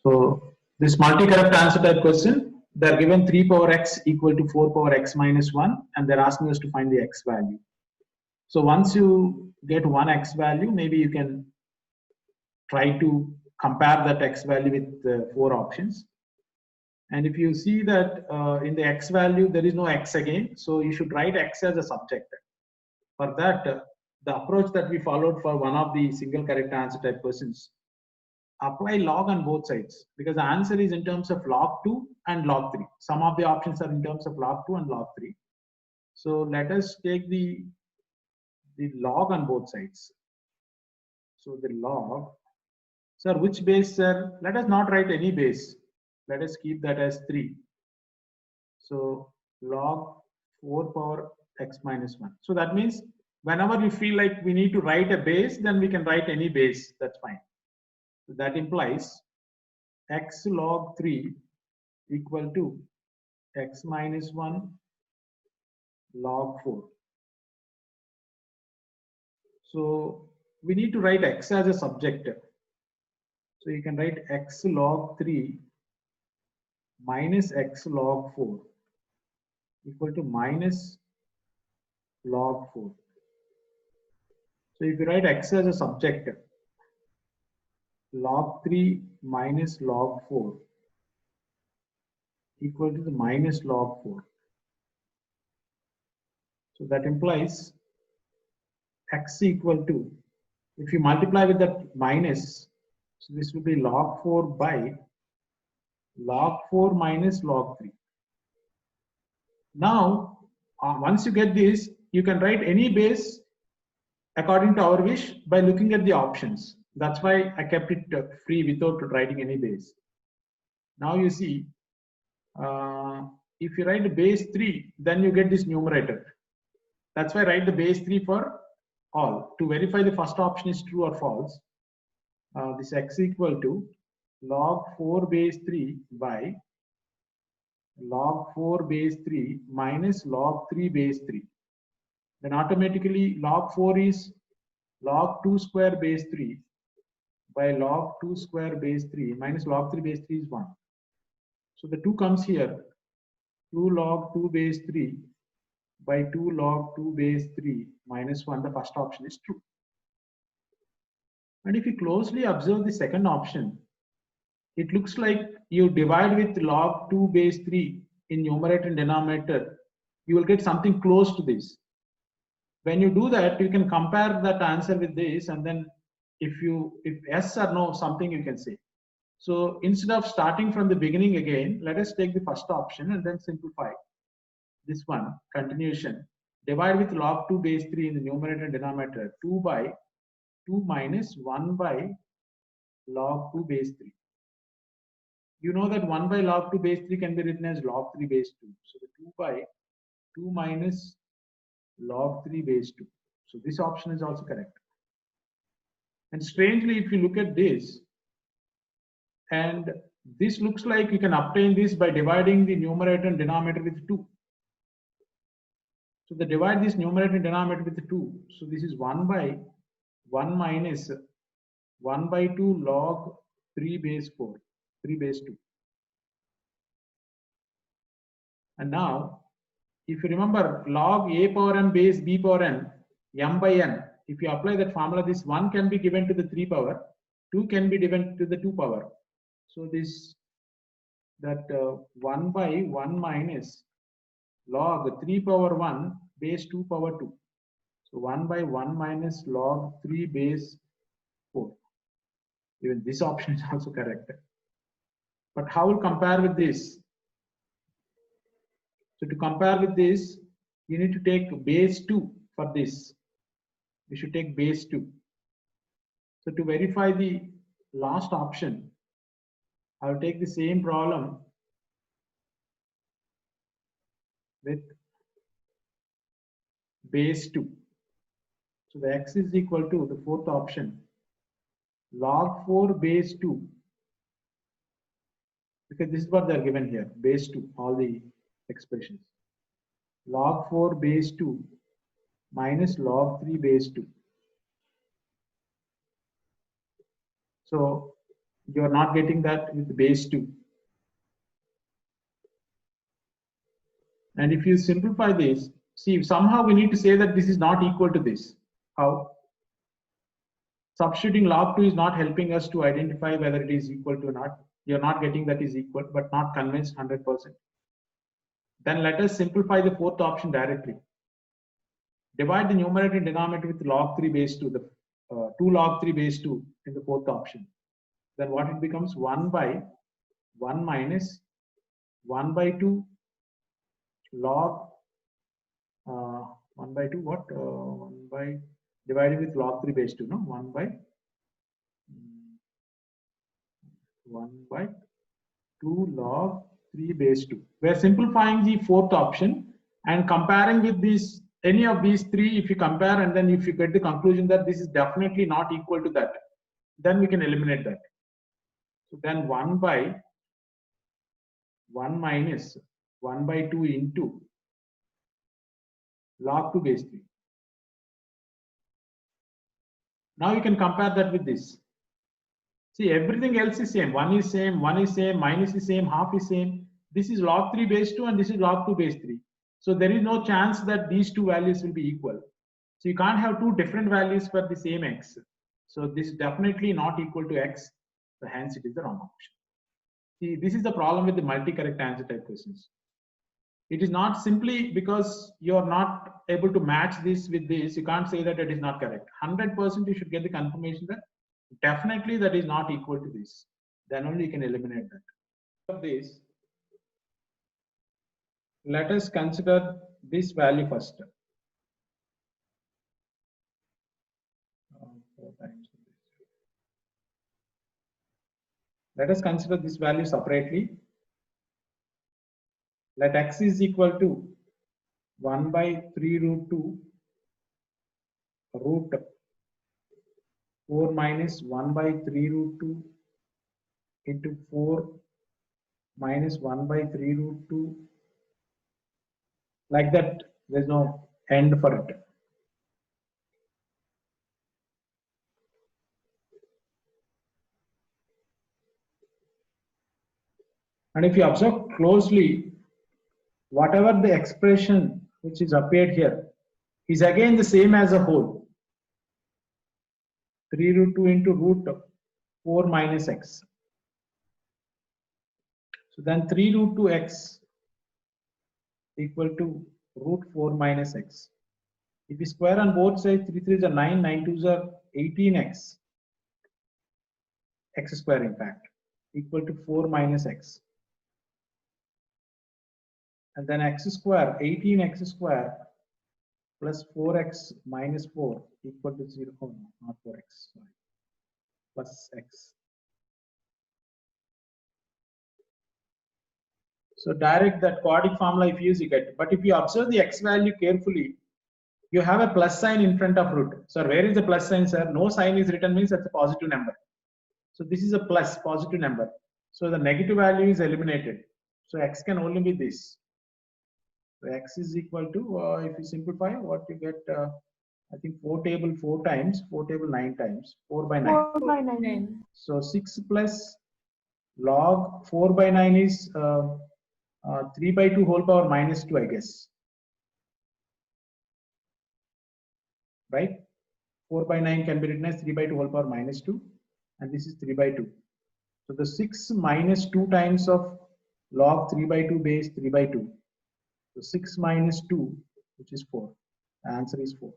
So this multi-correct answer type question, they're given 3 power x equal to 4 power x minus 1, and they're asking us to find the x value. So once you get one x value, maybe you can try to compare that x value with 4 options. And if you see that in the x value, there is no x again, so you should write x as a subject. For that, the approach that we followed for one of the single correct answer type questions, apply log on both sides, because the answer is in terms of log 2 and log 3. Some of the options are in terms of log 2 and log 3. So let us take the log on both sides. So the log, sir, which base, sir? Let us not write any base. Let us keep that as 3. So log 4 power x minus 1. So that means whenever you feel like we need to write a base, then we can write any base. That's fine. So that implies x log 3 equal to x minus 1 log 4. So we need to write x as a subject. So you can write x log 3 minus x log 4 equal to minus log 4. So if you write x as a subject, log 3 minus log 4 equal to the minus log 4. So that implies x equal to, if you multiply with that minus, so this will be log 4 by log 4 minus log 3. Now, once you get this, you can write any base according to our wish by looking at the options. That's why I kept it free without writing any base. Now you see, if you write the base 3, then you get this numerator. That's why I write the base 3 for all. To verify the first option is true or false, this x equal to log 4 base 3 by log 4 base 3 minus log 3 base 3. Then automatically log 4 is log 2 square base 3 by log 2 square base 3 minus log 3 base 3 is 1. So the 2 comes here, 2 log 2 base 3 by 2 log 2 base 3 minus 1, the first option is true. And if you closely observe the second option, it looks like you divide with log 2 base 3 in numerator and denominator, you will get something close to this. When you do that, you can compare that answer with this, and then if yes or no, something you can say. So instead of starting from the beginning again, let us take the first option and then simplify this one, continuation. Divide with log 2 base 3 in the numerator and denominator, 2 by 2 minus 1 by log 2 base 3. You know that 1 by log 2 base 3 can be written as log 3 base 2. So the 2 by 2 minus log 3 base 2. So this option is also correct. And strangely, if you look at this, and this looks like you can obtain this by dividing the numerator and denominator with 2. So they divide this numerator and denominator with 2. So this is 1 by 1 minus 1 by 2 log 3 base 4, 3 base 2. And now, if you remember log a power m base b power n, m by n, if you apply that formula, this 1 can be given to the 3 power, 2 can be given to the 2 power. So this, that 1 by 1 minus log 3 power 1 base 2 power 2. So 1 by 1 minus log 3 base 4. Even this option is also correct. But how will compare with this? So to compare with this, you need to take base 2 for this. We should take base 2. So to verify the last option, I will take the same problem with base 2. So the x is equal to the fourth option, log 4 base 2, because this is what they are given here, base 2, all the expressions. Log 4 base 2 minus log 3 base 2. So You are not getting that with base 2. And if you simplify this, see, somehow we need to say that this is not equal to this. How? Substituting log 2 is not helping us to identify whether it is equal to or not. You're not getting that is equal, but not convinced 100%. Then let us simplify the fourth option directly. Divide the numerator and denominator with log 3 base 2, the 2 log 3 base 2 in the fourth option. Then what it becomes? 1 by 1 minus 1 by 2 log 1 by 2 what? 1 by divided with log 3 base 2, no? 1 by 2 log 3 base 2. We are simplifying the fourth option and comparing with these, any of these three. If you compare and then if you get the conclusion that this is definitely not equal to that, then we can eliminate that. So then 1 by 1 minus 1 by 2 into log 2 base 3. Now you can compare that with this. See, everything else is same. 1 is same, 1 is same, minus is same, half is same. This is log 3 base 2 and this is log 2 base 3. So there is no chance that these two values will be equal. So you can't have two different values for the same x. So this is definitely not equal to x. So hence it is the wrong option. See, this is the problem with the multi-correct answer type questions. It is not simply because you are not able to match this with this, you can't say that it is not correct. 100% you should get the confirmation that definitely that is not equal to this. Then only you can eliminate that. For this, let us consider this value first. Let us consider this value separately. Let x is equal to 1 by 3 root 2 root 4 minus 1 by 3 root 2 into 4 minus 1 by 3 root 2. Like that, there's no end for it. And if you observe closely, whatever the expression which is appeared here is again the same as a whole. 3 root 2 into root 4 minus x. So then 3 root 2x equal to root 4 minus x. If you square on both sides, 3 3s are 9, 9 2s are 18x. X square in fact equal to 4 minus x. And then x square, 18x square plus 4x minus 4 equal to 0. Oh, no, not 4x, sorry, plus x. So direct that quadratic formula if you use, you get. But if you observe the x value carefully, you have a plus sign in front of root. So where is the plus sign, sir? No sign is written, means that's a positive number. So this is a plus, positive number. So the negative value is eliminated. So x can only be this. So x is equal to, if you simplify, what you get, I think 4 table 4 times, 4 table 9 times, 4 by 9. 4 by 9. So 6 plus log 4 by 9 is 3 by 2 whole power minus 2, I guess. Right? 4 by 9 can be written as 3 by 2 whole power minus 2. And this is 3 by 2. So the 6 minus 2 times of log 3 by 2 base 3 by 2. So 6 minus 2, which is 4. The answer is 4.